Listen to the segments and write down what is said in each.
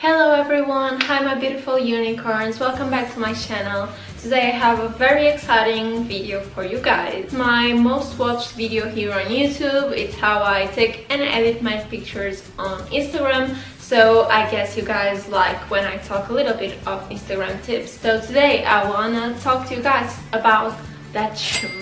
Hello everyone, hi my beautiful unicorns, welcome back to my channel. Today I have a very exciting video for you guys. My most watched video here on YouTube. It's how I take and edit my pictures on Instagram. So I guess you guys like when I talk a little bit of Instagram tips. So today I wanna talk to you guys about that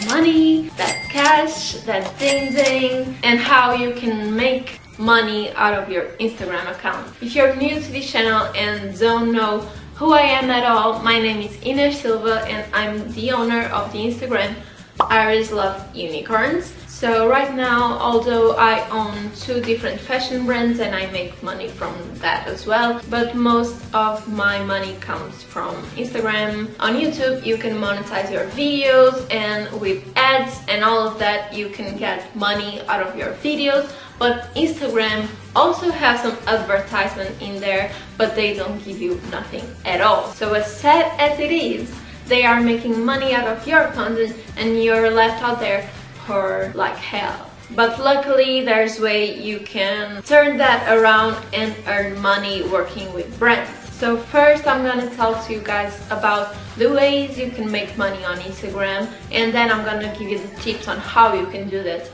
money, that cash, that ding, and how you can make money out of your Instagram account. If you're new to this channel and don't know who I am at all, my name is Ines Silva and I'm the owner of the Instagram Iris Love Unicorns. So right now, although I own two different fashion brands and I make money from that as well, but most of my money comes from Instagram. On YouTube you can monetize your videos, and with ads and all of that you can get money out of your videos. But Instagram also has some advertisement in there, but they don't give you nothing at all. So as sad as it is, they are making money out of your content and you're left out there for like hell. But luckily there's a way you can turn that around and earn money working with brands. So first I'm gonna talk to you guys about the ways you can make money on Instagram, and then I'm gonna give you the tips on how you can do that.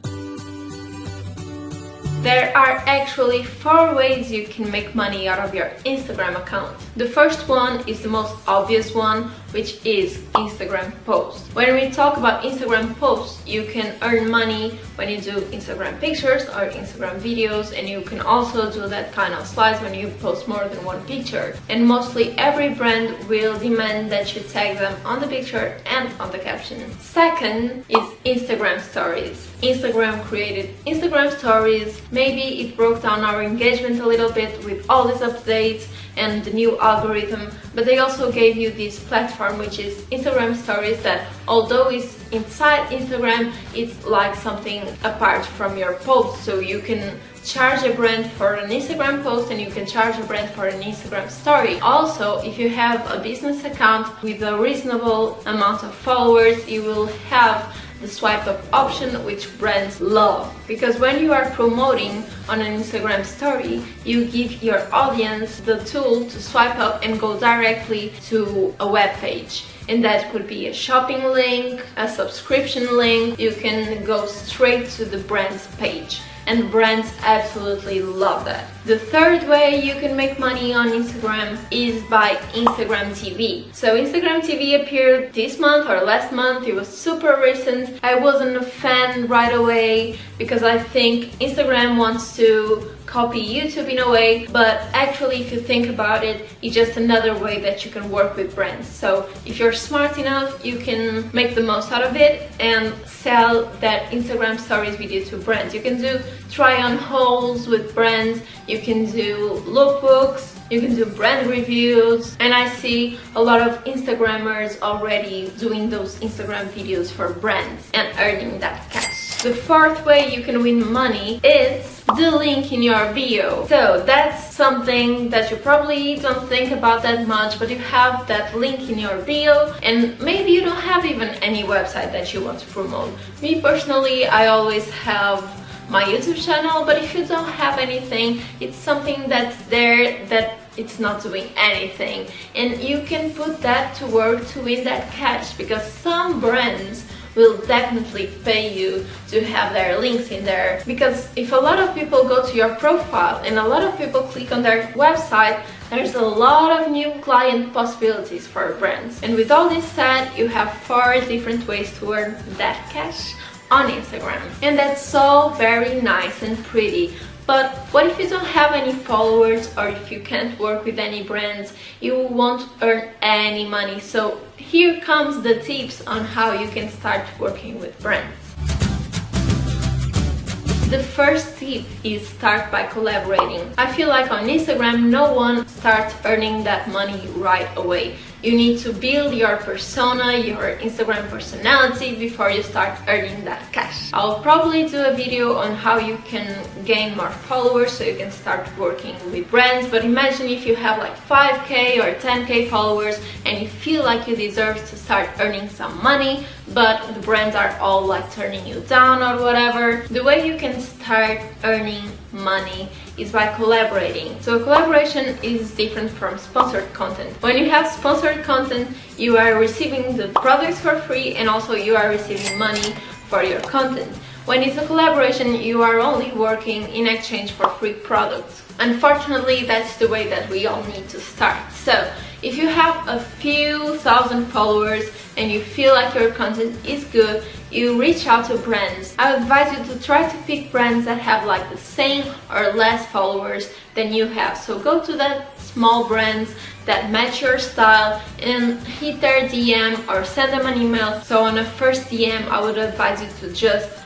There are actually 4 ways you can make money out of your Instagram account. The first one is the most obvious one, which is Instagram posts. When we talk about Instagram posts, you can earn money when you do Instagram pictures or Instagram videos, and you can also do that kind of slides when you post more than one picture. And mostly every brand will demand that you tag them on the picture and on the caption. Second is Instagram stories. Instagram created Instagram stories. Maybe it broke down our engagement a little bit with all these updates and the new algorithm, but they also gave you this platform which is Instagram stories that, although it's inside Instagram, it's like something apart from your post. So you can charge a brand for an Instagram post and you can charge a brand for an Instagram story. Also, if you have a business account with a reasonable amount of followers, you will have the swipe up option, which brands love, because when you are promoting on an Instagram story, you give your audience the tool to swipe up and go directly to a web page. And that could be a shopping link, a subscription link. You can go straight to the brand's page, and brands absolutely love that. The third way you can make money on Instagram is by Instagram TV. So Instagram TV appeared this month or last month. It was super recent. I wasn't a fan right away because I think Instagram wants to copy YouTube in a way, but actually if you think about it, it's just another way that you can work with brands. So if you're smart enough, you can make the most out of it and sell that Instagram stories video to brands. You can do try on hauls with brands, you can do lookbooks, you can do brand reviews, and I see a lot of Instagrammers already doing those Instagram videos for brands and earning that cash. The fourth way you can win money is the link in your bio. So that's something that you probably don't think about that much, but you have that link in your bio and maybe you don't have even any website that you want to promote. Me personally, I always have my YouTube channel, but if you don't have anything, it's something that's there that it's not doing anything, and you can put that to work to win that cash, because some brands will definitely pay you to have their links in there. Because if a lot of people go to your profile and a lot of people click on their website, there's a lot of new client possibilities for brands. And with all this said, you have 4 different ways to earn that cash on Instagram, and that's all very nice and pretty. But what if you don't have any followers, or if you can't work with any brands? You won't earn any money. So here comes the tips on how you can start working with brands. The first tip is start by collaborating. I feel like on Instagram no one starts earning that money right away. You need to build your persona, your Instagram personality before you start earning that cash. I'll probably do a video on how you can gain more followers so you can start working with brands, but imagine if you have like 5k or 10k followers and you feel like you deserve to start earning some money, but the brands are all like turning you down or whatever. The way you can start earning money is by collaborating. So collaboration is different from sponsored content. When you have sponsored content, you are receiving the products for free and also you are receiving money for your content. When it's a collaboration, you are only working in exchange for free products. Unfortunately, that's the way that we all need to start. So if you have a few thousand followers and you feel like your content is good, you reach out to brands. I advise you to try to pick brands that have like the same or less followers than you have. So go to the small brands that match your style and hit their DM or send them an email. So on a first DM, I would advise you to just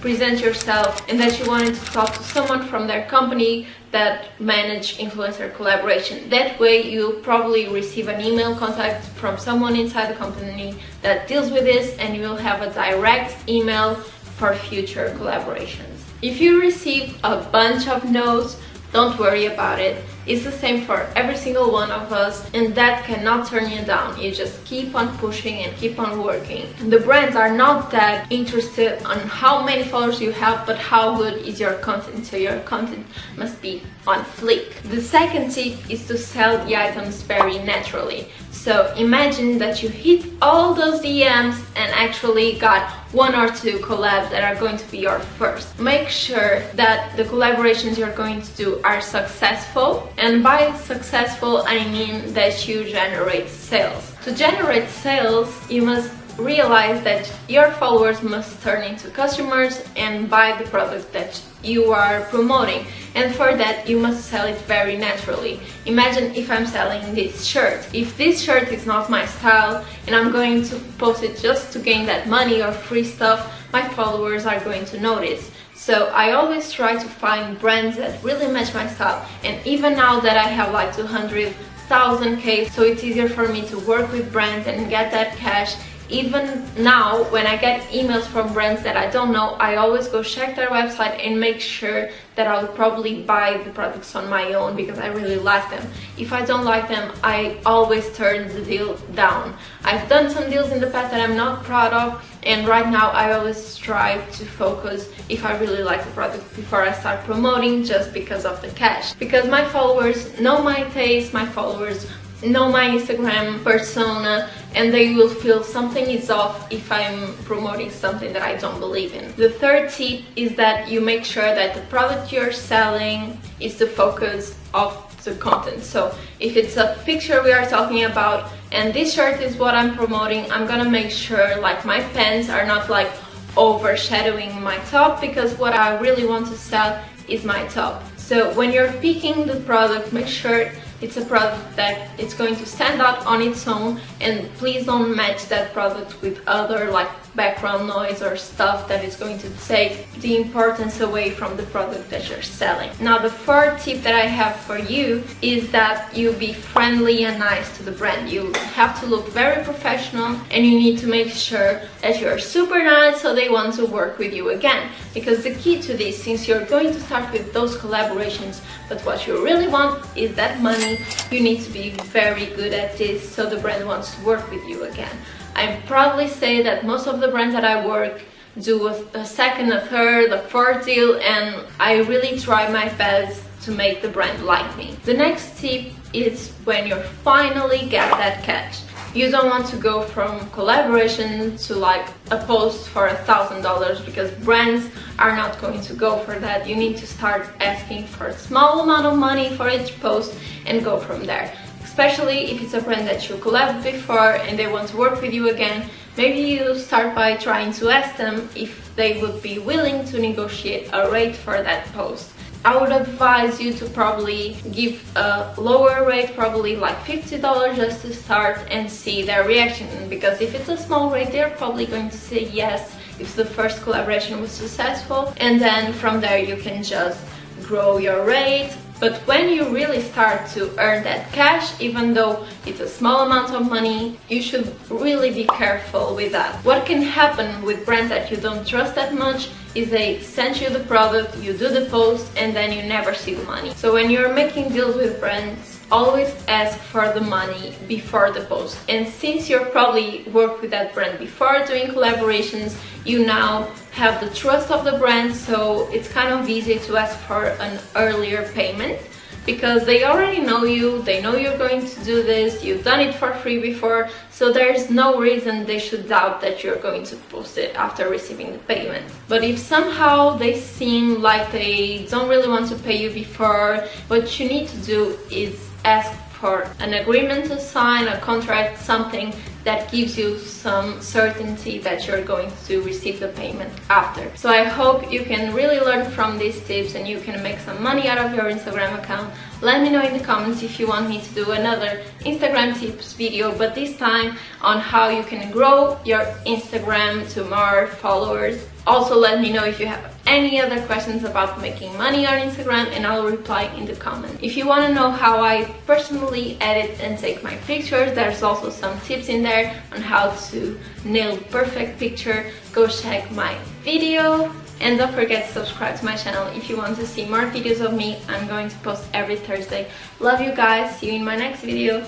present yourself and that you wanted to talk to someone from their company that manage influencer collaboration. That way you probably receive an email contact from someone inside the company that deals with this and you will have a direct email for future collaborations. If you receive a bunch of no's, don't worry about it. It's the same for every single one of us and that cannot turn you down. You just keep on pushing and keep on working. The brands are not that interested on how many followers you have, but how good is your content. So your content must be on fleek. The second tip is to sell the items very naturally. So imagine that you hit all those DMs and actually got one or two collabs that are going to be your first. Make sure that the collaborations you're going to do are successful, and by successful I mean that you generate sales. To generate sales, you must realize that your followers must turn into customers and buy the product that you are promoting, and for that you must sell it very naturally. Imagine if I'm selling this shirt. If this shirt is not my style and I'm going to post it just to gain that money or free stuff, my followers are going to notice. So I always try to find brands that really match my style, and even now that I have like 200,000K, so it's easier for me to work with brands and get that cash. Even now, when I get emails from brands that I don't know, I always go check their website and make sure that I'll probably buy the products on my own because I really like them. If I don't like them, I always turn the deal down. I've done some deals in the past that I'm not proud of, and right now I always try to focus if I really like the product before I start promoting, just because of the cash. Because my followers know my taste, my followers know my Instagram persona, and they will feel something is off if I'm promoting something that I don't believe in. The third tip is that you make sure that the product you're selling is the focus of the content. So if it's a picture we are talking about and this shirt is what I'm promoting, I'm gonna make sure like my pants are not like overshadowing my top, because what I really want to sell is my top. So when you're picking the product, make sure it's a product that it's going to stand out on its own, and please don't match that product with other like background noise or stuff that is going to take the importance away from the product that you're selling. Now the fourth tip that I have for you is that you be friendly and nice to the brand. You have to look very professional and you need to make sure that you're super nice so they want to work with you again. Because the key to this, since you're going to start with those collaborations, but what you really want is that money, you need to be very good at this so the brand wants to work with you again. I proudly say that most of the brands that I work do a second, a third, a fourth deal, and I really try my best to make the brand like me. The next tip is when you finally get that cash. You don't want to go from collaboration to like a post for $1,000, because brands are not going to go for that. You need to start asking for a small amount of money for each post and go from there. Especially if it's a brand that you collabed before and they want to work with you again, maybe you start by trying to ask them if they would be willing to negotiate a rate for that post. I would advise you to probably give a lower rate, probably like $50 just to start and see their reaction, because if it's a small rate, they're probably going to say yes if the first collaboration was successful, and then from there you can just grow your rate. But when you really start to earn that cash, even though it's a small amount of money, you should really be careful with that. What can happen with brands that you don't trust that much is they send you the product, you do the post, and then you never see the money. So when you're making deals with brands, always ask for the money before the post. And since you're probably worked with that brand before doing collaborations, you now have the trust of the brand, so it's kind of easy to ask for an earlier payment because they already know you, they know you're going to do this, you've done it for free before, so there's no reason they should doubt that you're going to post it after receiving the payment. But if somehow they seem like they don't really want to pay you before, what you need to do is ask for an agreement to sign, a contract, something that gives you some certainty that you're going to receive the payment after. So I hope you can really learn from these tips and you can make some money out of your Instagram account. Let me know in the comments if you want me to do another Instagram tips video, but this time on how you can grow your Instagram to more followers. Also, let me know if you have any other questions about making money on Instagram and I'll reply in the comments. If you want to know how I personally edit and take my pictures, there's also some tips in there on how to nail perfect picture. Go check my video. And don't forget to subscribe to my channel if you want to see more videos of me. I'm going to post every Thursday. Love you guys. See you in my next video.